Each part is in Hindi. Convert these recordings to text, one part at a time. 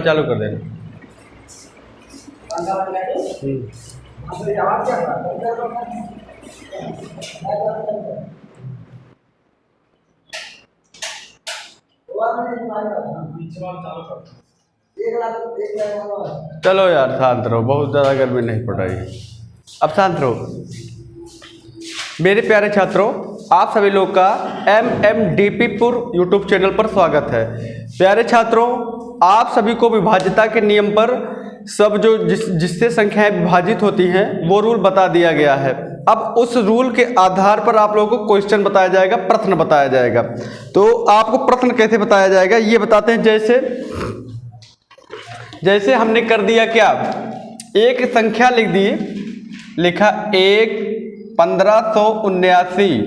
चालू कर देना। चलो यार शांत रहो, बहुत ज़्यादा गर्मी नहीं पड़ रही है, अब शांत रहो। मेरे प्यारे छात्रों, आप सभी लोग का MMDPपुर यूट्यूब चैनल पर स्वागत है। प्यारे छात्रों, आप सभी को विभाज्यता के नियम पर सब जो जिससे संख्याएं विभाजित होती हैं वो रूल बता दिया गया है। अब उस रूल के आधार पर आप लोगों को क्वेश्चन बताया जाएगा, प्रश्न बताया जाएगा। तो आपको प्रश्न कैसे बताया जाएगा ये बताते हैं। जैसे हमने कर दिया क्या, एक संख्या लिख दी, लिखा 1579,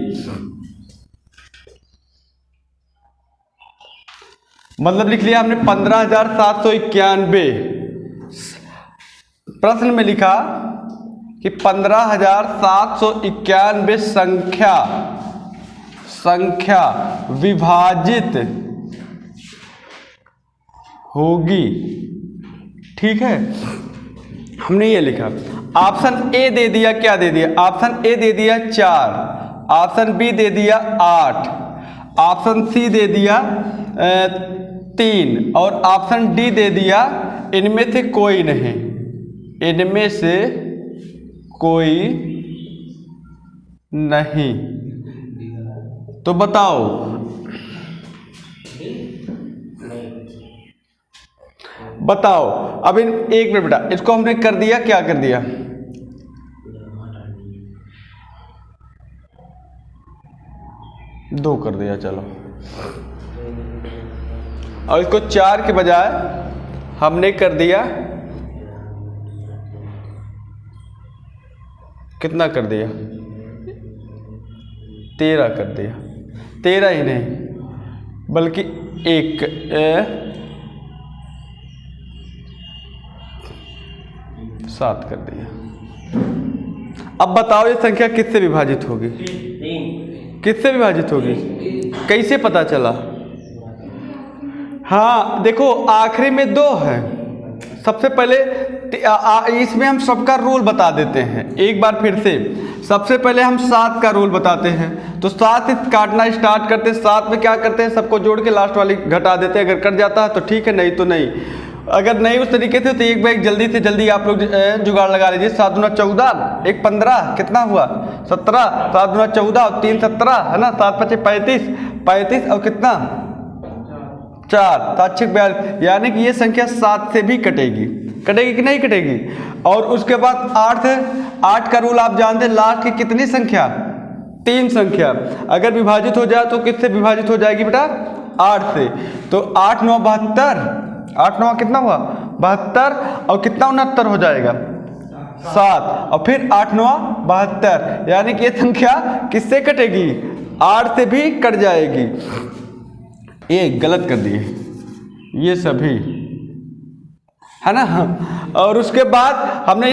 मतलब लिख लिया हमने 15,791। प्रश्न में लिखा कि 15,791 संख्या विभाजित होगी, ठीक है। हमने ये लिखा। ऑप्शन ए दे दिया, क्या दे दिया, ऑप्शन ए दे दिया 4, ऑप्शन बी दे दिया 8, ऑप्शन सी दे दिया 3 और ऑप्शन डी दे दिया इनमें से कोई नहीं, इनमें से कोई नहीं। तो बताओ, बताओ। अब इन एक मिनट बेटा, इसको हमने कर दिया, क्या कर दिया, दो कर दिया, चलो। और इसको 4 के बजाय हमने कर दिया, कितना कर दिया, 13 कर दिया। 13 ही नहीं बल्कि 7 कर दिया। अब बताओ ये संख्या किससे विभाजित होगी, किससे विभाजित होगी, कैसे पता चला। हाँ देखो, आखिरी में 2 है। सबसे पहले इसमें हम सबका रूल बता देते हैं एक बार फिर से। सबसे पहले हम 7 का रूल बताते हैं। तो 7 से काटना स्टार्ट करते हैं। 7 में क्या करते हैं, सबको जोड़ के लास्ट वाली घटा देते हैं। अगर कट जाता है तो ठीक है, नहीं तो नहीं। अगर नहीं उस तरीके से तो एक बार जल्दी से जल्दी आप लोग जुगाड़ लगा लीजिए। 7 दूना 14, 1 15, कितना हुआ 17, 7 दूना 14 और 3 17 है ना, 7 5 35, 35 और कितना 4, 7 6 42, यानी कि ये संख्या 7 से भी कटेगी, कटेगी कि नहीं कटेगी। और उसके बाद 8 का रूल आप जानते हैं, लास्ट की कितनी संख्या, 3 संख्या अगर विभाजित हो जाए तो किससे विभाजित हो जाएगी बेटा, 8 से। तो 8 9 72, 8 9 कितना हुआ 72 और कितना 69 हो जाएगा 7, और फिर 8 9 72, यानी कि ये संख्या किससे कटेगी, 8 से भी कट जाएगी। ये गलत कर दिए ये सभी, है ना। और उसके बाद हमने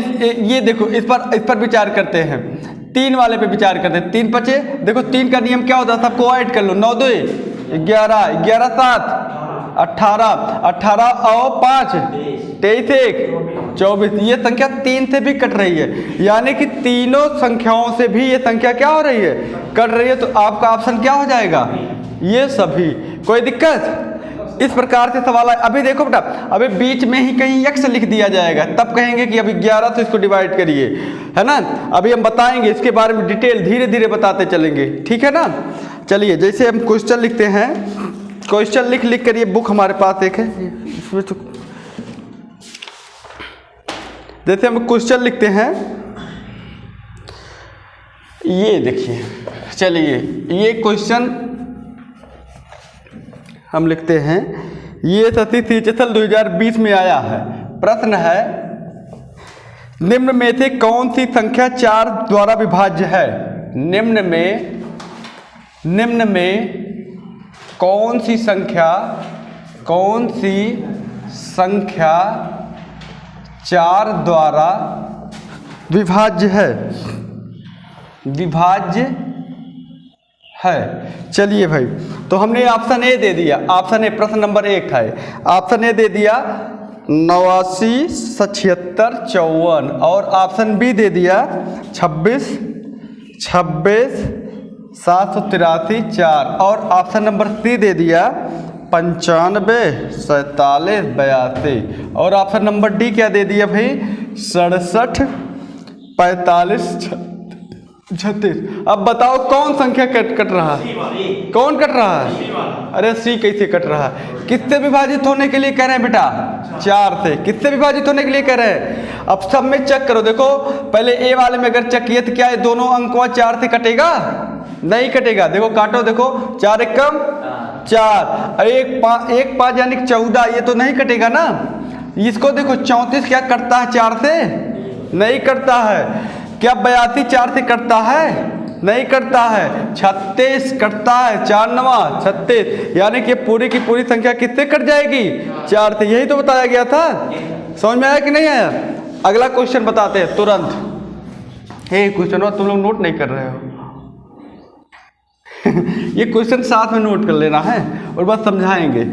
ये देखो, इस पर विचार करते हैं। 3 वाले पे विचार करते हैं। 3 बचे, देखो 3 का नियम क्या होता है, सबको ऐड कर लो। 9 2 11, 11 7 18, 18 और 5 23 1 24। ये संख्या 3 से भी कट रही है, यानी कि तीनों संख्याओं से भी ये संख्या क्या हो रही है, कट रही है। तो आपका ऑप्शन क्या हो जाएगा, ये सभी। कोई दिक्कत, इस प्रकार से सवाल है। अभी देखो बेटा, अभी बीच में ही कहीं x लिख दिया जाएगा, तब कहेंगे कि अभी 11 से इसको डिवाइड करिए, है ना। अभी हम बताएंगे इसके बारे में, डिटेल धीरे धीरे बताते चलेंगे, ठीक है ना। चलिए, जैसे हम क्वेश्चन लिखते हैं, क्वेश्चन लिख कर, ये बुक हमारे पास एक है, इसमें तो जैसे हम क्वेश्चन लिखते हैं, ये देखिए। चलिए, ये क्वेश्चन हम लिखते हैं, ये सती सीचसल 2020 में आया है। प्रश्न है, निम्न में से कौन सी संख्या 4 द्वारा विभाज्य है। निम्न में कौन सी संख्या 4 द्वारा विभाज्य है, चलिए भाई, तो हमने ऑप्शन ए दे दिया। ऑप्शन ए प्रश्न नंबर 1 है, ऑप्शन ए दे दिया 89, 76, 54 और ऑप्शन बी दे दिया 26, 26, 783, 4 और ऑप्शन नंबर सी दे दिया 95, 47, 82 और ऑप्शन नंबर डी क्या दे दिया भाई 67, 45, 36। अब बताओ कौन संख्या कट रहा है, कौन कट रहा है? अरे सी कैसे कट रहा है? किससे विभाजित होने के लिए कह रहे हैं बेटा? 4 से। किससे विभाजित होने के लिए कह रहे हैं? अब सब में चेक करो, देखो पहले ए वाले में अगर चेक किए तो क्या ये दोनों अंक 4 से कटेगा? नहीं कटेगा। देखो काटो, देखो 4 एकम 4, एक 5 यानी 14, ये तो नहीं कटेगा ना। इसको देखो 34 क्या कटता है 4 से? नहीं करता है। क्या 82 4 से कटता है? नहीं करता है। 36 कटता है, 4 9 36, यानी कि पूरी की पूरी संख्या किससे कट जाएगी? 4 से। यही तो बताया गया था। समझ में आया कि नहीं आया? अगला क्वेश्चन बताते हैं तुरंत। हे क्वेश्चन तुम लोग नोट नहीं कर रहे हो ये क्वेश्चन साथ में नोट कर लेना है और बस समझाएंगे।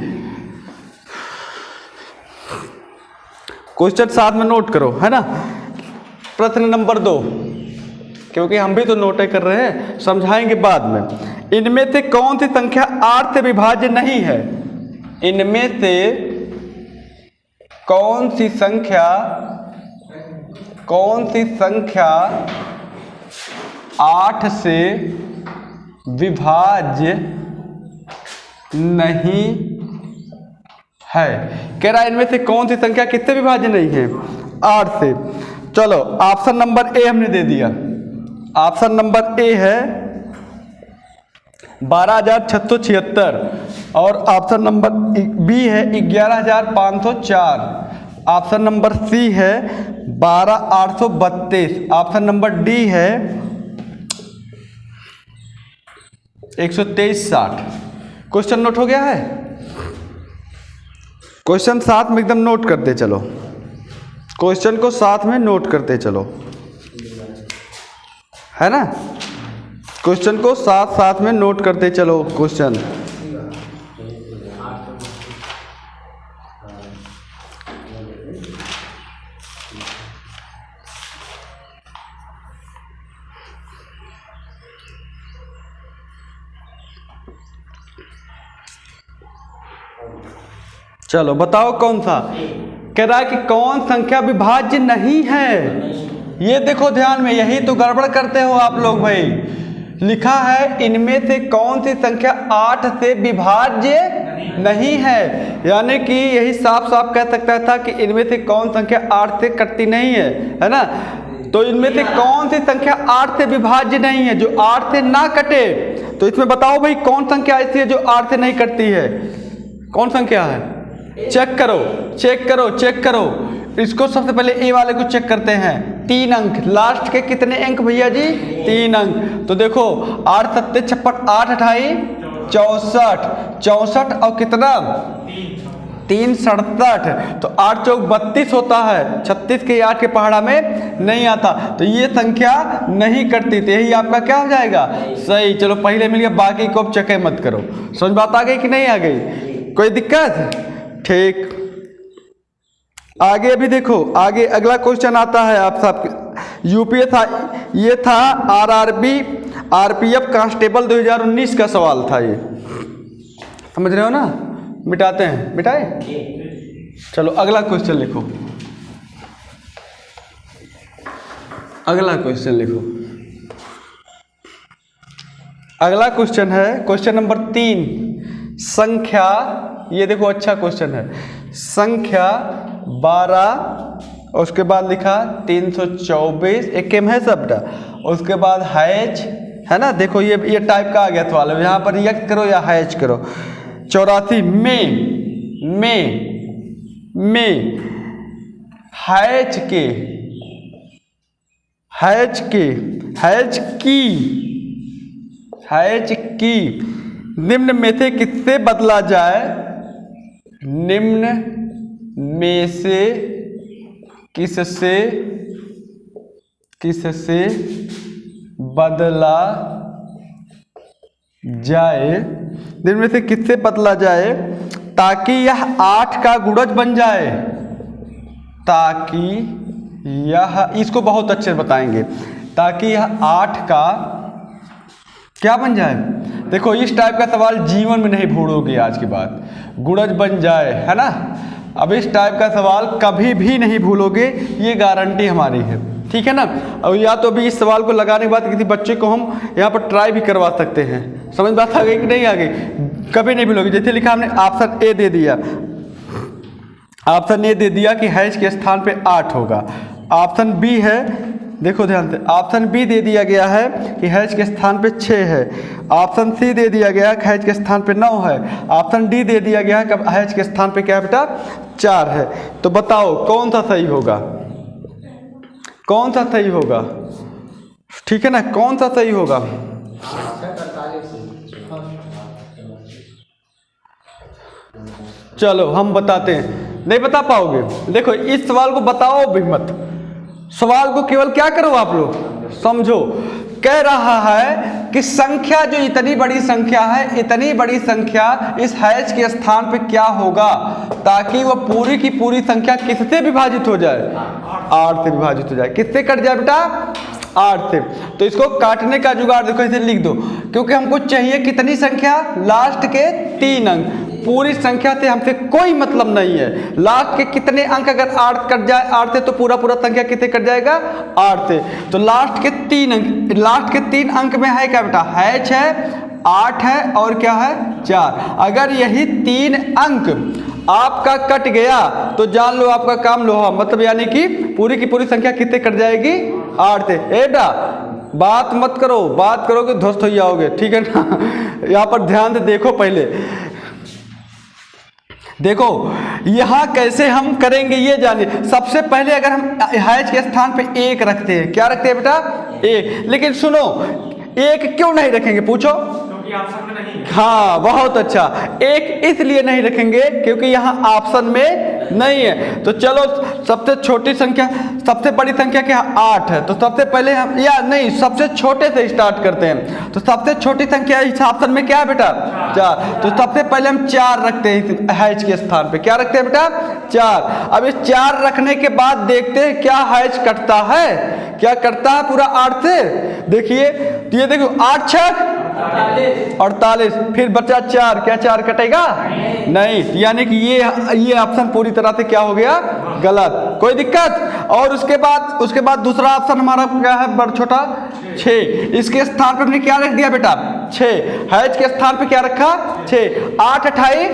क्वेश्चन साथ में नोट करो, है ना। प्रश्न नंबर 2, क्योंकि हम भी तो नोट कर रहे हैं, समझाएंगे बाद में। इनमें से कौन सी संख्या 8 से विभाज्य नहीं है? इनमें से कौन सी संख्या 8 से विभाज्य नहीं है? कह रहा है इनमें से कौन सी संख्या किससे विभाज्य नहीं है? 8 से। चलो ऑप्शन नंबर ए हमने दे दिया। ऑप्शन नंबर ए है 12,676 और ऑप्शन नंबर बी है 11,504। ऑप्शन नंबर सी है 12,832। ऑप्शन नंबर डी है 123,60। क्वेश्चन नोट हो गया है? क्वेश्चन साथ में एकदम नोट करते चलो, क्वेश्चन को साथ में नोट करते चलो, है ना। क्वेश्चन को साथ साथ में नोट करते चलो। क्वेश्चन चलो बताओ कौन सा? कह रहा है कि कौन संख्या विभाज्य नहीं है। ये देखो ध्यान में, यही तो गड़बड़ करते हो आप लोग भाई। लिखा है इनमें से कौन सी संख्या 8 से विभाज्य नहीं है, यानी कि यही साफ साफ कह सकता था कि इनमें से कौन संख्या 8 से कटती नहीं है ना। तो इनमें से कौन सी संख्या 8 से विभाज्य नहीं है जो 8 से ना कटे? तो इसमें बताओ भाई कौन संख्या ऐसी है जो 8 से नहीं कटती है? कौन संख्या है? चेक करो, चेक करो, चेक करो। इसको सबसे पहले ए वाले को चेक करते हैं। 3 अंक, लास्ट के कितने अंक भैया जी? 3 अंक। तो देखो 8 7 56, 8 28 64, 64 और कितना 3 67, तो 8 चौक 32 होता है। 36 के 8 के पहाड़ा में नहीं आता, तो ये संख्या नहीं कटती। तो यही आपका क्या हो जाएगा? सही। चलो पहले मिल गया, बाकी को अब चेक मत करो। समझ बात आ गई कि नहीं आ गई? कोई दिक्कत? ठीक। आगे अभी देखो, आगे अगला क्वेश्चन आता है आप सब यूपीएस। ये था आरआरबी आरपीएफ कांस्टेबल 2019 का सवाल था ये, समझ रहे हो ना। मिटाते हैं, मिटाए। चलो अगला क्वेश्चन लिखो, अगला क्वेश्चन लिखो। अगला क्वेश्चन है क्वेश्चन नंबर 3। संख्या, ये देखो अच्छा क्वेश्चन है। संख्या 12, उसके बाद लिखा 324, एक एम है सबटा, उसके बाद हैच, है ना। देखो ये टाइप का आ गया सवाल, यहाँ पर यक्स करो या हैच करो। 84 में हैच की निम्न में से किससे बदला जाए? निम्न में से किससे बदला जाए? निम्न में से किससे बदला जाए ताकि यह 8 का गुणज बन जाए? ताकि यह, इसको बहुत अच्छे से बताएंगे, ताकि यह 8 का क्या बन जाए। देखो इस टाइप का सवाल जीवन में नहीं भूलोगे आज की बात, गुणज बन जाए, है ना। अब इस टाइप का सवाल कभी भी नहीं भूलोगे, ये गारंटी हमारी है, ठीक है ना। और या तो अभी इस सवाल को लगाने के बाद किसी बच्चे को हम यहाँ पर ट्राई भी करवा सकते हैं। समझ बात आ गई कि नहीं आ गई, कभी नहीं भूलोगे। जैसे लिखा हमने ऑप्शन ए दे दिया, ऑप्शन ए दे दिया कि हैज के स्थान पे 8 होगा। ऑप्शन बी है, देखो ध्यान से, ऑप्शन बी दे दिया गया है कि हैज के स्थान पे 6 है। ऑप्शन सी दे दिया गया कि हैज के स्थान पे 9 है। ऑप्शन डी दे दिया गया है कि हैज के स्थान पे क्या है बेटा, 4 है। तो बताओ कौन सा सही होगा, कौन सा सही होगा, ठीक है ना, कौन सा सही होगा। चलो हम बताते हैं, नहीं बता पाओगे। देखो इस सवाल को बताओ भी मत, सवाल को केवल क्या करो आप लोग समझो। कह रहा है कि संख्या जो इतनी बड़ी संख्या है, इतनी बड़ी संख्या इस हैज के स्थान पे क्या होगा, ताकि वह पूरी की पूरी संख्या किससे विभाजित हो जाए, 8 से विभाजित हो जाए। किससे कट जाए बेटा, 8 से। तो इसको काटने का जुगाड़ देखो, इसे लिख दो, क्योंकि हमको चाहिए कितनी संख्या, लास्ट के 3 अंक। पूरी संख्या से हमसे कोई मतलब नहीं है, लास्ट के कितने अंक अगर 8 कट जाए 8 से, तो पूरा संख्या कितने कट जाएगा, 8 से। तो लास्ट के 3 अंक, लास्ट के 3 अंक में है क्या बेटा, हैच है, 8 है और क्या है, 4। अगर यही 3 अंक आपका कट गया तो जान लो आपका काम लोहा, मतलब यानी कि पूरी की पूरी संख्या कितने कट जाएगी, 8 से। बेटा बात मत करो, बात करोगे ध्वस्त हो जाओगे, ठीक है ना। यहाँ पर ध्यान से देखो, पहले देखो यहाँ कैसे हम करेंगे ये जानिए। सबसे पहले अगर हम हैज के स्थान पे 1 रखते हैं, क्या रखते हैं बेटा, 1। लेकिन सुनो 1 क्यों नहीं रखेंगे, पूछो, क्योंकि ऑप्शन में नहीं है। हाँ बहुत अच्छा, 1 इसलिए नहीं रखेंगे क्योंकि यहाँ ऑप्शन में नहीं है। तो चलो सबसे छोटी संख्या, सबसे बड़ी संख्या क्या, 8 है। तो सबसे पहले हम, या नहीं, सबसे छोटे से स्टार्ट करते हैं। तो सबसे छोटी संख्या इस ऑप्शन में क्या है बेटा, 4। तो सबसे पहले हम 4 रखते हैं हैज के स्थान पे, क्या रखते हैं बेटा, 4। अब इस 4 रखने के बाद देखते हैं क्या हैज कटता है, क्या करता है पूरा 8 से। देखिए ये देखो 8 छक 48, फिर बचा 4, क्या 4 कटेगा, नहीं। यानी कि ये ऑप्शन पूरी तरह से क्या हो गया, गलत, कोई दिक्कत। और उसके बाद दूसरा ऑप्शन हमारा क्या है, बड़ा छोटा 6। इसके स्थान पर हमने क्या रख दिया बेटा, 6। हैज के स्थान पे क्या रखा, 6। 8 28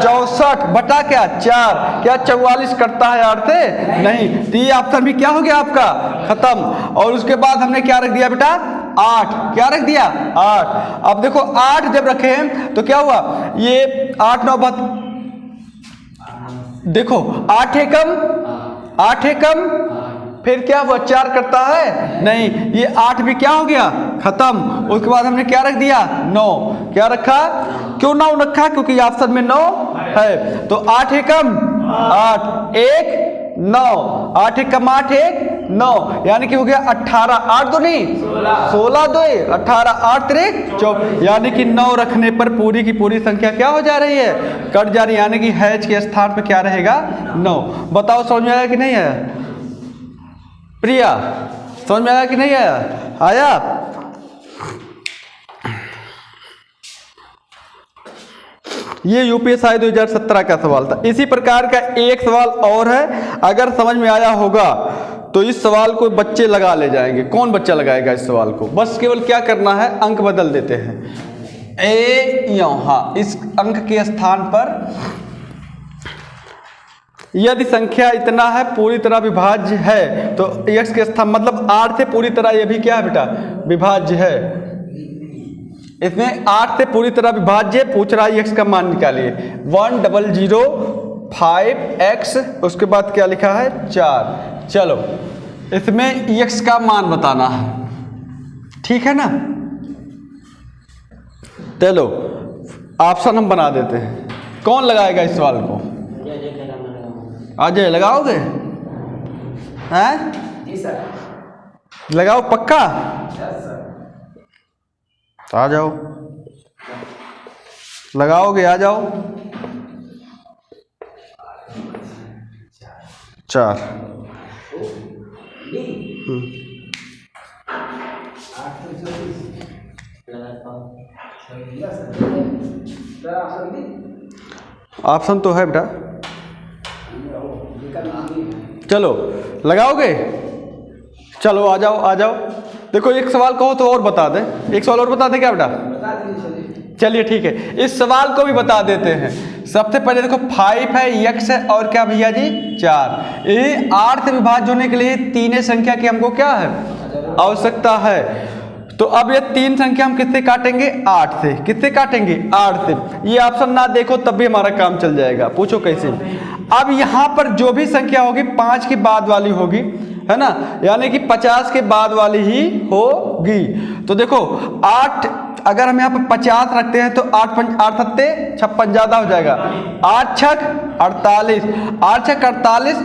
64 बटा क्या, 4, क्या 44 कटता है 8 से, नहीं। तो ये ऑप्शन भी क्या हो गया आपका, खत्म। और उसके बाद हमने क्या रख दिया बेटा, 8, क्या रख दिया, 8। अब देखो 8 जब रखे हैं तो क्या हुआ, ये 8 9 बात, देखो 8 एकम 8 एकम, फिर क्या हुआ, 4 करता है, नहीं। ये 8 भी क्या हो गया, खत्म। उसके बाद हमने क्या रख दिया, 9, क्या रखा, क्यों 9 रखा, क्योंकि ऑप्शन में 9 है। तो 8 एकम 8, 1 9, 8 एकम 8 1 9, यानी कि हो गया 18, 8 2 नहीं 16 2 18, 8 3 24, यानी कि 9 रखने पर पूरी की पूरी संख्या क्या हो जा रही है, कट जा रही है। यानी कि हैज के स्थान पर क्या रहेगा, 9। बताओ समझ में आया कि नहीं आया, प्रिया समझ में आया कि नहीं आया, आया। ये यूपीएससी 2017 का सवाल था। इसी प्रकार का एक सवाल और है, अगर समझ में आया होगा तो इस सवाल को बच्चे लगा ले जाएंगे। कौन बच्चा लगाएगा इस सवाल को, बस केवल क्या करना है, अंक बदल देते हैं। ए यहाँ इस अंक के स्थान पर यदि संख्या इतना है पूरी तरह विभाज्य है, तो x के स्थान मतलब 8 से पूरी तरह ये भी क्या है बेटा, विभाज्य है। इसमें 8 से पूरी तरह विभाज्य पूछ रहा है, x का मान निकालिए। 1005x, उसके बाद क्या लिखा है, 4। चलो इसमें x का मान बताना है, ठीक है ना। चलो ऑप्शन हम बना देते हैं। कौन लगाएगा इस सवाल को, अजय लगाओगे, हैं जी सर, लगाओ पक्का, आ जाओ, लगाओगे, आ जाओ। 4। ऑप्शन तो है बेटा, चलो लगाओगे? चलो आ जाओ आ जाओ। देखो एक सवाल कहो तो और बता दें, एक सवाल और बता दें क्या बेटा? चलिए ठीक है, इस सवाल को भी बता देते हैं। सबसे पहले देखो 5 है, x है और क्या भैया जी 4। ये 8 से विभाज्य होने के लिए तीनों संख्या की हमको क्या है आवश्यकता है। तो अब ये 3 संख्या हम किससे काटेंगे? 8 से। किससे काटेंगे? 8 से। ये ऑप्शन ना देखो तब भी हमारा काम चल जाएगा। पूछो कैसे? अब यहाँ पर जो भी संख्या होगी 5 के बाद वाली होगी, है ना, यानी कि 50 के बाद वाली ही होगी। तो देखो 8 अगर हम यहाँ पर 50 रखते हैं तो 8 सत्ते 56 ज्यादा हो जाएगा। 8 छक 48, 8 छक 48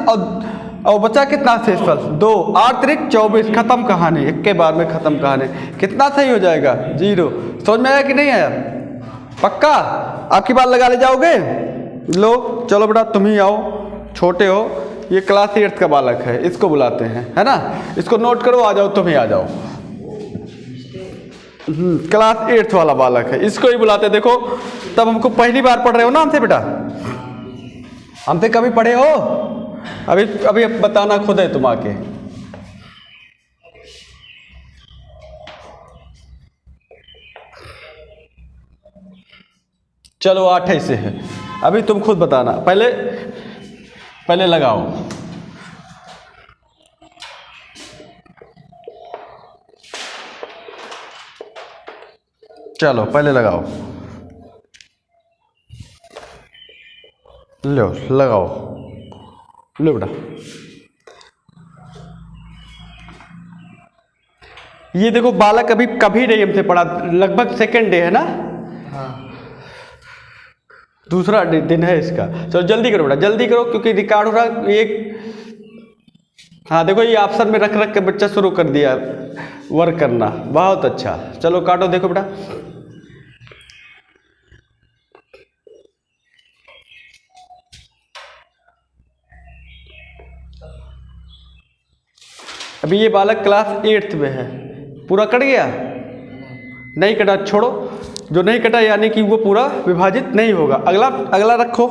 और बचा कितना शेषफल 2, 8 त्रिक 24। खत्म कहानी, एक के बार में खत्म कहानी। कितना सही हो जाएगा? 0। समझ में आया कि नहीं आया? पक्का? आपकी बात लगा ले जाओगे? लो चलो बेटा तुम ही आओ, छोटे हो, ये क्लास 8 का बालक है, इसको बुलाते हैं, है ना, इसको नोट करो। आ जाओ तुम ही आ जाओ। क्लास 8 वाला बालक है, इसको ही बुलाते। देखो तब हमको पहली बार पढ़ रहे हो ना हमसे बेटा? हमसे कभी पढ़े हो? अभी अभी बताना खुद है तुम आके। चलो 8 ऐसे है, अभी तुम खुद बताना। पहले लगाओ। चलो पहले लगाओ, लो लगाओ, लो बेटा। ये देखो बालक अभी कभी नहीं हमसे पढ़ा, लगभग सेकंड डे है ना? हाँ। दूसरा दिन है इसका। चलो जल्दी करो बेटा, जल्दी करो क्योंकि रिकॉर्ड हो रहा एक। हाँ देखो ये ऑप्शन में रख के बच्चा शुरू कर दिया वर्क करना, बहुत अच्छा। चलो काटो, देखो बेटा। अभी ये बालक क्लास 8 में है, पूरा कट गया? नहीं कटा, छोड़ो। जो नहीं कटा यानी कि वो पूरा विभाजित नहीं होगा। अगला रखो।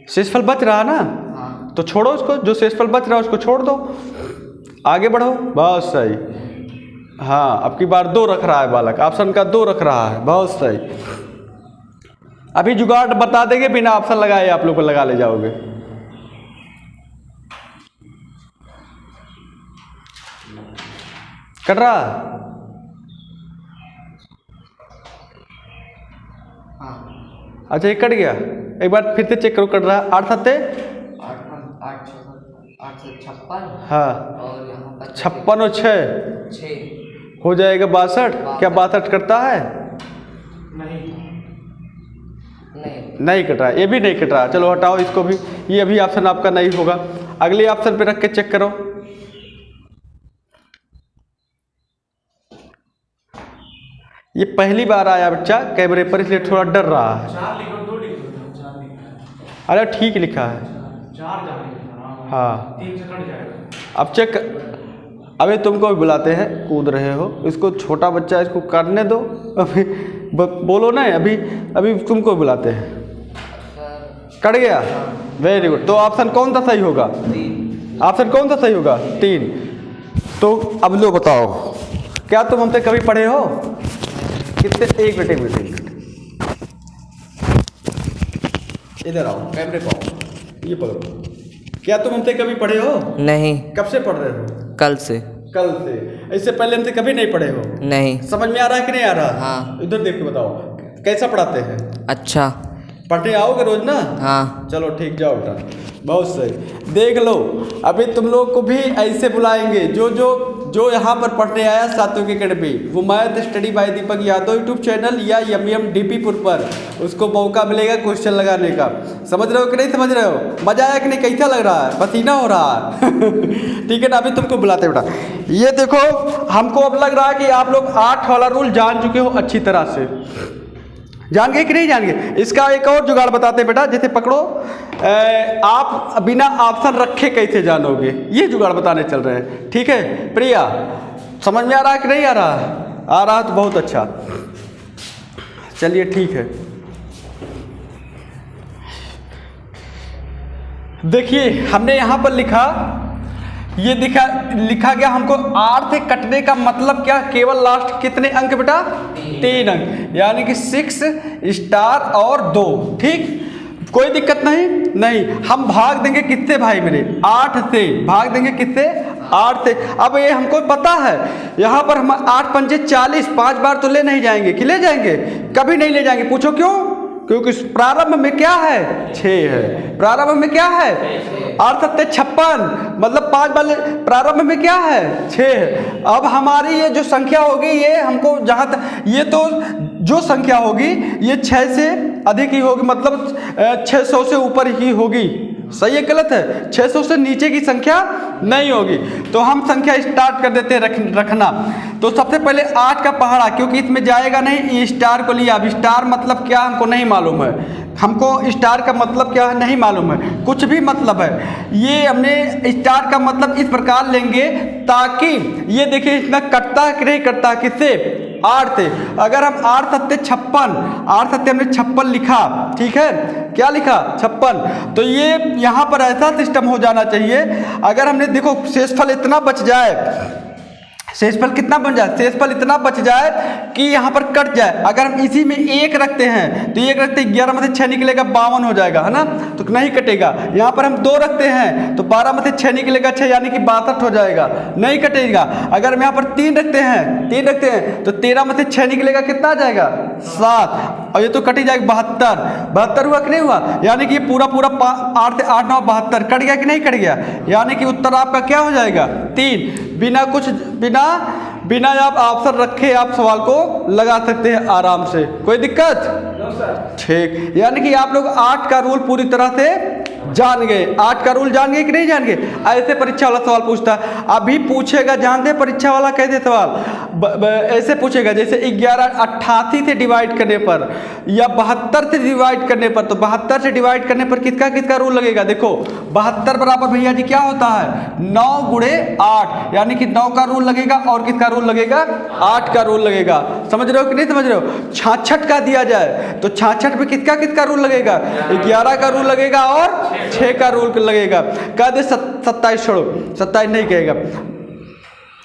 शेषफल बच रहा ना? हाँ। तो छोड़ो उसको, जो शेषफल बच रहा है उसको छोड़ दो, आगे बढ़ो। बहुत सही। हाँ अब की बार 2 रख रहा है बालक, ऑप्शन का 2 रख रहा है, बहुत सही। अभी जुगाड़ बता देंगे, बिना ऑप्शन लगाए आप लोग को लगा ले जाओगे। कट रहा? हाँ। अच्छा ये कट गया, एक बार फिर से चेक करो। कट रहा? 8 सत्ते 56। हाँ और 56 और 6 हो जाएगा 62। क्या 62 कटता है? नहीं कट रहा, ये भी नहीं कट रहा। चलो हटाओ इसको भी, ये अभी ऑप्शन आपका नहीं होगा। अगले ऑप्शन पे रख के चेक करो। ये पहली बार आया बच्चा कैमरे पर, इसलिए थोड़ा डर रहा है। 4 लिखो, 2 लिखो। अरे ठीक लिखा है। 4 हाँ 3 से कट जाएगा। अब चेक। अबे तुमको भी बुलाते हैं, कूद रहे हो। इसको छोटा बच्चा, इसको काटने दो। अभी बोलो ना, अभी तुमको बुलाते हैं। कट गया? Very good. तो ऑप्शन कौन सा सही होगा? ऑप्शन कौन सा सही होगा? 3। तो अब लो बताओ, क्या तुम हमसे कभी पढ़े हो? कितने? एक मिनट इधर आओ, कैमरे पाओ, ये पकड़ो। क्या तुम हमसे कभी पढ़े हो? नहीं। कब से पढ़ रहे हो? कल से। कल से? इससे पहले हमसे कभी नहीं पढ़े हो? नहीं। समझ में आ रहा है कि नहीं आ रहा? हाँ। इधर देख के बताओ कैसा पढ़ाते हैं। अच्छा। पढ़ने आओगे रोज ना? हाँ। चलो ठीक, जाओ बेटा, बहुत सही। देख लो अभी तुम लोग को भी ऐसे बुलाएंगे। जो यहाँ पर पढ़ने आया सातों की अकेडमी, वो math study bye Deepak Yadav YouTube channel या DPपुर पर, उसको मौका मिलेगा क्वेश्चन लगाने का। समझ रहे हो कि नहीं समझ रहे हो? मजा आया कि नहीं? कैसा लग रहा है? पसीना हो रहा है? ठीक है ना, अभी तुमको बुलाते बेटा। ये देखो हमको अब लग रहा है कि आप लोग 8 वाला रूल जान चुके हो अच्छी तरह से। जान गए कि नहीं जान गए? इसका एक और जुगाड़ बताते हैं बेटा, जैसे पकड़ो, आप बिना ऑप्शन रखे कैसे जानोगे, ये जुगाड़ बताने चल रहे हैं। ठीक है प्रिया, समझ में आ रहा है कि नहीं आ रहा? आ रहा तो बहुत अच्छा, चलिए ठीक है। देखिए हमने यहाँ पर लिखा, ये लिखा गया हमको आर से कटने का मतलब क्या, केवल लास्ट कितने अंक बेटा? 3 अंक, यानी कि 6 स्टार और 2। ठीक, कोई दिक्कत नहीं। हम भाग देंगे किससे भाई मेरे? 8 से भाग देंगे, किससे? 8 से। अब ये हमको पता है, यहाँ पर हम 8 पंजे 40, 5 बार तो ले नहीं जाएंगे कि ले जाएंगे? कभी नहीं ले जाएंगे। पूछो क्यों? क्योंकि प्रारंभ में क्या है? 6 है। प्रारंभ में क्या है? 8 सत्ते 56, मतलब 5 बार प्रारंभ में क्या है? 6 है। अब हमारी ये जो संख्या होगी, ये हमको जहाँ तक, ये तो जो संख्या होगी ये 6 से अधिक ही होगी, मतलब 600 से ऊपर ही होगी। सही है गलत है? 600 से नीचे की संख्या नहीं होगी। तो हम संख्या स्टार्ट कर देते हैं रखना। तो सबसे पहले 8 का पहाड़ा, क्योंकि इसमें जाएगा नहीं, ये स्टार को लिया। अब स्टार मतलब क्या हमको नहीं मालूम है, हमको स्टार का मतलब क्या है नहीं मालूम है, कुछ भी मतलब है। ये हमने स्टार का मतलब इस प्रकार लेंगे ताकि ये देखिए इतना कटता है कि नहीं कटता, किससे? 8 से। अगर हम 8 सत्ते 56, 8 सत्ते हमने 56 लिखा, ठीक है, क्या लिखा? 56। तो ये यहाँ पर ऐसा सिस्टम हो जाना चाहिए, अगर हमने देखो शेषफल इतना बच जाए, शेषफल कितना बन जाए? शेषफल इतना बच जाए कि यहाँ पर कट जाए। अगर हम इसी में 1 रखते हैं तो 1 रखते 11 में से 6 निकलेगा 52 हो जाएगा, है ना, तो नहीं कटेगा। यहाँ पर हम 2 रखते हैं तो 12 में से 6 निकलेगा 6, यानी कि 62 हो जाएगा, नहीं कटेगा। अगर हम यहाँ पर 3 रखते हैं तो 13 में से 6 निकलेगा, कितना आ जाएगा? 7, और ये तो कट ही जाएगा 72 हुआ कि नहीं हुआ? यानी कि पूरा 8 से 8 9 72 कट गया कि नहीं कट गया? यानी कि उत्तर आपका क्या हो जाएगा? 3। बिना आप ऑप्शन रखे आप सवाल को लगा सकते हैं आराम से, कोई दिक्कत? ठीक, यानी कि आप लोग 8 का रूल पूरी तरह से जान गए। 8 का रूल जान गए कि नहीं जान गए? ऐसे परीक्षा वाला सवाल पूछता है, अभी पूछेगा, जानते परीक्षा वाला कैसे सवाल ऐसे पूछेगा, जैसे 1188 से डिवाइड करने पर या 72 से डिवाइड करने पर, तो 72 से डिवाइड करने पर किसका रूल लगेगा? देखो 72 बराबर भैया जी क्या होता है? 9 गुणे 8, यानी कि 9 का रूल लगेगा, और किसका रूल लगेगा? 8 का रूल लगेगा। समझ रहे हो कि नहीं समझ रहे हो? 66 का दिया जाए तो 66 में किसका रूल लगेगा? 11 का रूल लगेगा और 6 का रूल लगेगा। कह दे 27, छोड़ो 27 नहीं कहेगा,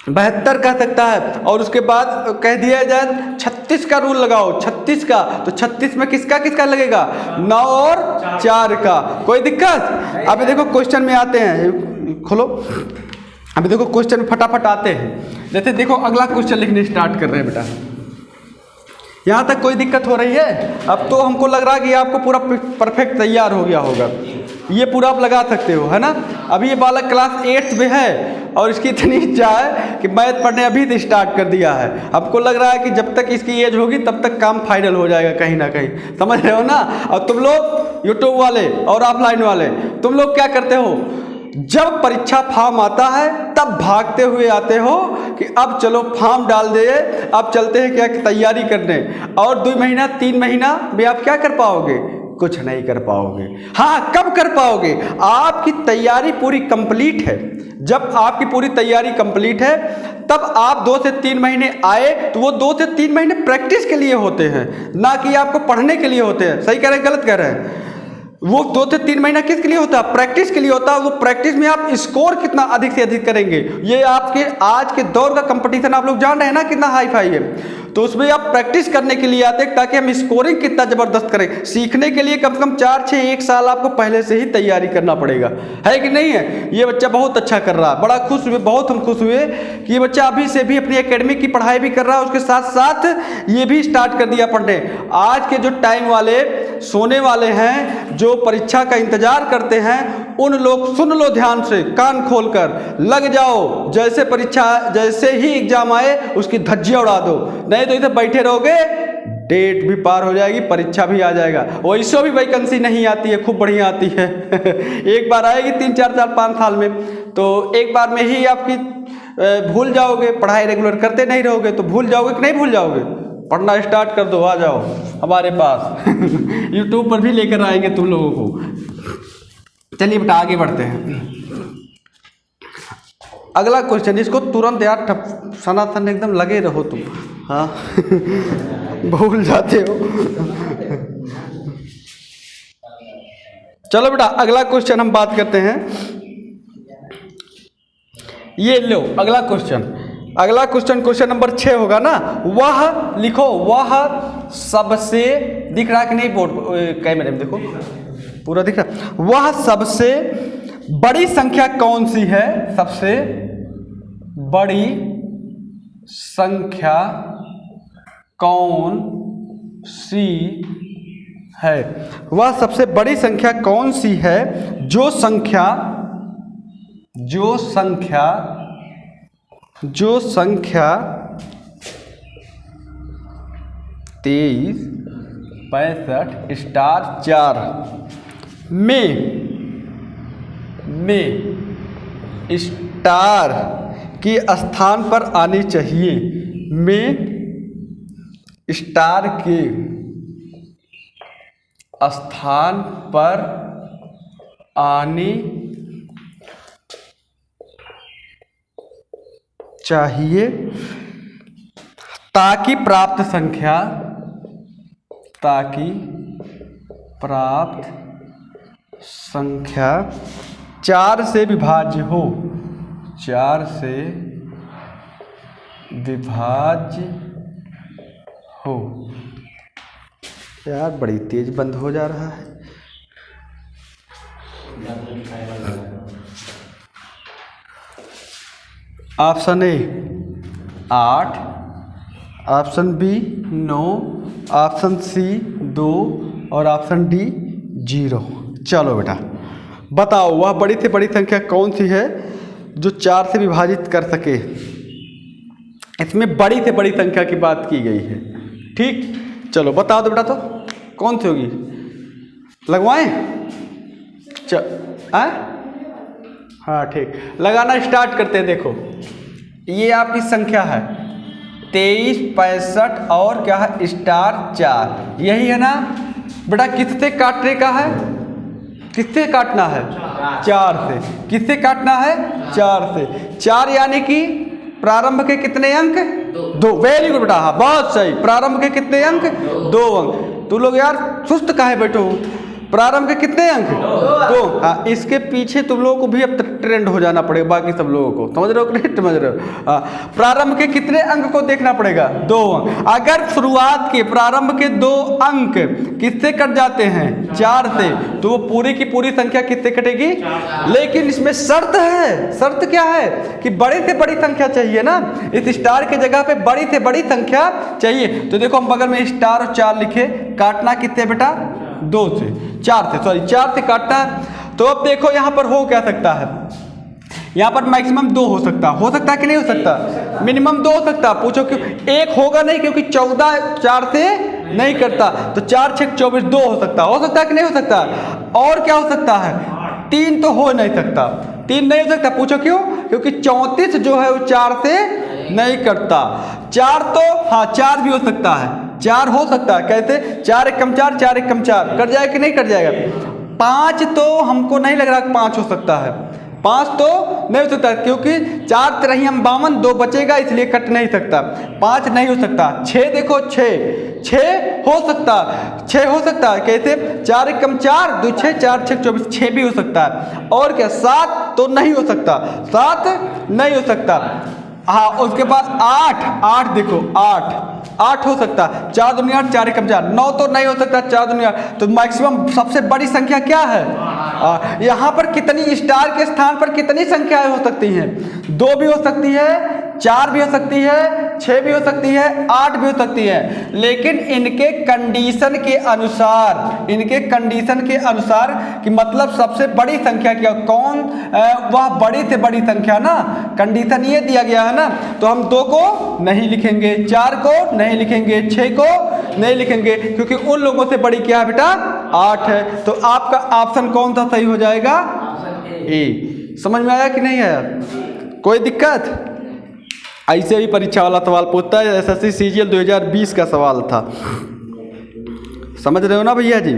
72 कह सकता है, और उसके बाद कह दिया जाए 36 का रूल लगाओ, 36 का, तो 36 में किसका लगेगा? 9 और 4 का। कोई दिक्कत? अभी देखो क्वेश्चन में आते हैं, खोलो, अभी देखो क्वेश्चन में फटाफट आते हैं। जैसे देखो अगला क्वेश्चन लिखने स्टार्ट कर रहे हैं बेटा, यहाँ तक कोई दिक्कत हो रही है? अब तो हमको लग रहा है कि आपको पूरा परफेक्ट तैयार हो गया होगा, ये पूरा आप लगा सकते हो, है ना। अभी ये बालक क्लास 8th में है और इसकी इतनी इच्छा है कि मैथ पढ़ने अभी से स्टार्ट कर दिया है। हमको लग रहा है कि जब तक इसकी एज होगी तब तक काम फाइनल हो जाएगा कहीं ना कहीं, समझ रहे हो ना। और तुम लोग यूट्यूब वाले और ऑफलाइन वाले, तुम लोग क्या करते हो? जब परीक्षा फॉर्म आता है तब भागते हुए आते हो कि अब चलो फॉर्म डाल दे, अब चलते हैं क्या तैयारी करने, और 2 महीना 3 महीना में आप क्या कर पाओगे? कुछ नहीं कर पाओगे। हाँ, कब कर पाओगे? आपकी तैयारी पूरी कंप्लीट है। जब आपकी पूरी तैयारी कंप्लीट है तब आप 2 से 3 महीने आए तो वो 2 से 3 महीने प्रैक्टिस के लिए होते हैं, ना कि आपको पढ़ने के लिए होते हैं। सही कह रहे हैं गलत कह रहे हैं? वो 2 से 3 महीना किसके लिए होता है? प्रैक्टिस के लिए होता है। वो प्रैक्टिस में आप स्कोर कितना अधिक से अधिक करेंगे, ये आपके आज के दौर का कंपटीशन आप लोग जान रहे हैं ना कितना हाई फाई है, तो उसमें आप प्रैक्टिस करने के लिए आते हैं ताकि हम स्कोरिंग कितना ज़बरदस्त करें। सीखने के लिए कम से कम 4-6 साल आपको पहले से ही तैयारी करना पड़ेगा, है कि नहीं है। ये बच्चा बहुत अच्छा कर रहा है, बड़ा खुश हुए, बहुत हम खुश हुए कि ये बच्चा अभी से भी अपनी एकेडमिक की पढ़ाई भी कर रहा है, उसके साथ साथ ये भी स्टार्ट कर दिया पढ़ने। आज के जो टाइम वाले सोने वाले हैं, जो परीक्षा का इंतजार करते हैं, उन लोग सुन लो ध्यान से, कान खोलकर लग जाओ। जैसे परीक्षा, जैसे ही एग्जाम आए उसकी धज्जियां उड़ा दो, नहीं तो इधर बैठे रहोगे, डेट भी पार हो जाएगी, परीक्षा भी आ जाएगा। वैसे भी वैकेंसी नहीं आती है, खूब बढ़िया आती है एक बार आएगी 3-4 साल 5 साल में, तो एक बार में ही आपकी भूल जाओगे। पढ़ाई रेगुलर करते नहीं रहोगे तो भूल जाओगे कि नहीं भूल जाओगे? पढ़ना स्टार्ट कर दो, आ जाओ हमारे पास। यूट्यूब पर भी लेकर आएंगे तुम लोगों को। चलिए बेटा आगे बढ़ते हैं। अगला क्वेश्चन, इसको तुरंत यार सनातन एकदम लगे रहो तुम, हाँ भूल जाते हो। चलो बेटा अगला क्वेश्चन हम बात करते हैं। ये लो अगला क्वेश्चन, अगला क्वेश्चन क्वेश्चन नंबर 6 होगा ना। वह लिखो, वह सबसे, दिख रहा कि नहीं बोर्ड कैमरे में देखो, पूरा दिख रहा। वह सबसे बड़ी संख्या कौन सी है? सबसे बड़ी संख्या कौन सी है? वह सबसे बड़ी संख्या कौन सी है जो संख्या 23, 65 स्टार 4 में स्टार के स्थान पर आनी चाहिए, में स्टार के स्थान पर आनी चाहिए ताकि प्राप्त संख्या 4 से विभाज्य हो, 4 से विभाज्य हो। यार बड़ी तेज बंद हो जा रहा है। Option A 8, option B 9, option C 2 और ऑप्शन डी 0। चलो बेटा बताओ वह बड़ी से बड़ी संख्या कौन सी है जो 4 से विभाजित कर सके। इसमें बड़ी से बड़ी संख्या की बात की गई है, ठीक। चलो बता दो बेटा, तो कौन सी होगी? लगवाएं? हाँ ठीक, लगाना स्टार्ट करते हैं। देखो ये आपकी संख्या है 23, 65 और क्या है स्टार 4, यही है ना बेटा। किससे काटने का है? किससे काटना है? 4 से। किससे काटना है? 4 से। 4 यानी कि प्रारंभ के कितने अंक? 2। वेरी गुड बेटा, हाँ बहुत सही। प्रारंभ के कितने अंक? 2 अंक। तू लोग यार सुस्त काहे बैठो हो? प्रारंभ के कितने अंक? 2। हाँ इसके पीछे तुम लोगों को भी अब ट्रेंड हो जाना पड़ेगा, बाकी सब लोगों को। समझ रहे हो कि नहीं समझ रहे हो? हाँ प्रारंभ के कितने अंक को देखना पड़ेगा? 2 अंक। अगर शुरुआत के प्रारंभ के 2 अंक किससे कट जाते हैं? 4 से, तो वो पूरी की पूरी संख्या किससे कटेगी? लेकिन इसमें शर्त है। शर्त क्या है? कि बड़े से बड़ी संख्या चाहिए ना, इस स्टार की जगह पे बड़ी से बड़ी संख्या चाहिए। तो देखो हम बगल में स्टार और 4 लिखे, काटना कितने बेटा? 2 से, 4 से, सॉरी 4 से काटना है। तो अब देखो यहाँ पर हो क्या सकता है? यहाँ पर मैक्सिमम 2 हो सकता कि नहीं हो सकता? मिनिमम 2 हो सकता। पूछो क्यों? 1 होगा नहीं, क्योंकि 14 4 से नहीं करता, तो 4 6 24 2 हो सकता कि नहीं हो सकता? और क्या हो सकता है? 3 तो हो नहीं सकता, 3 नहीं हो सकता। पूछो क्यों? क्योंकि 34 जो है वो 4 से नहीं करता। 4 तो हाँ 4 भी हो सकता है, 4 हो सकता है। कैसे? 4 1 कम 4, 4 1 कम 4, कट जाएगा कि नहीं कट जाएगा? 5 तो हमको नहीं लग रहा 5 हो सकता है, 5 तो नहीं हो सकता, क्योंकि 4 3 हम 52, 2 बचेगा इसलिए कट नहीं सकता। 5 नहीं हो सकता। 6 देखो 6 हो सकता, 6 हो सकता है। कैसे? 4 1 कम 4, 2 6, 4 6 24, 6 भी हो सकता है। और क्या? 7 तो नहीं हो सकता, 7 नहीं हो सकता। हाँ उसके बाद 8 देखो 8 हो सकता, 4 दूनी 8, 4 एकम 4, 9 तो नहीं हो सकता, 4 दूनी 8। तो मैक्सिमम सबसे बड़ी संख्या क्या है? यहाँ पर कितनी स्टार के स्थान पर कितनी संख्याएं हो सकती हैं? 2 भी हो सकती है, 4 भी हो सकती है, 6 भी हो सकती है, 8 भी हो सकती है। लेकिन इनके कंडीशन के अनुसार कि मतलब सबसे बड़ी संख्या क्या, कौन वह बड़ी से बड़ी संख्या ना, कंडीशन ये दिया गया है ना। तो हम 2 को नहीं लिखेंगे, 4 को नहीं लिखेंगे, 6 को नहीं लिखेंगे, क्योंकि उन लोगों से बड़ी क्या है बेटा? 8 है। तो आपका ऑप्शन कौन सा सही हो जाएगा? ए। समझ में आया कि नहीं आया? कोई दिक्कत? ऐसे भी परीक्षा वाला सवाल पूछता है। एसएससी सीजीएल 2020 का सवाल था, समझ रहे हो ना भैया जी।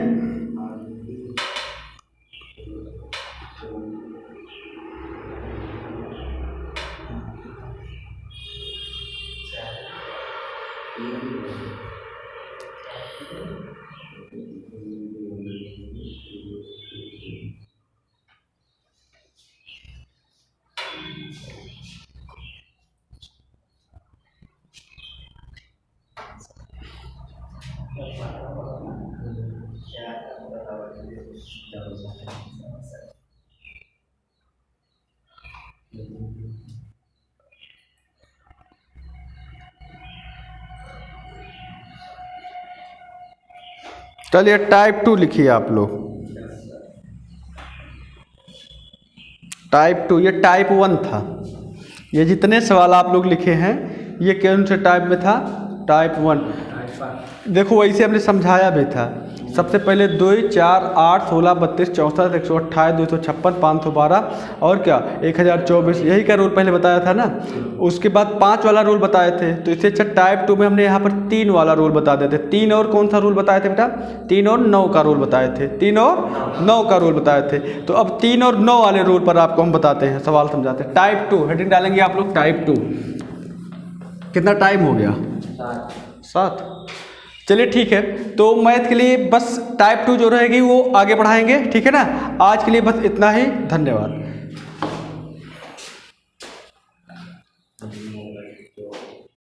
चलिए टाइप 2 लिखिए आप लोग। टाइप 2, ये टाइप 1 था। ये जितने सवाल आप लोग लिखे हैं ये कौन से टाइप में था? टाइप 1। देखो वैसे हमने समझाया भी था। सबसे पहले 2, 4, 8, 16, 32, 64, 128, 256, 512 और क्या 1024, यही का रूल पहले बताया था ना। उसके बाद 5 वाला रूल बताए थे। तो इससे अच्छा टाइप 2 में हमने यहाँ पर 3 वाला रूल बता देते। 3 और कौन सा रूल बताए थे बेटा? 3 और 9 का रूल बताए थे। 3 और 9 का रूल बताए थे। तो अब 3 और 9 वाले रूल पर आपको हम बताते हैं, सवाल समझाते हैं। टाइप 2 हेडिंग डालेंगे आप लोग, टाइप 2। कितना टाइम हो गया? 7। चलिए ठीक है। तो मैथ के लिए बस टाइप 2 जो रहेगी वो आगे बढ़ाएंगे, ठीक है ना। आज के लिए बस इतना ही, धन्यवाद।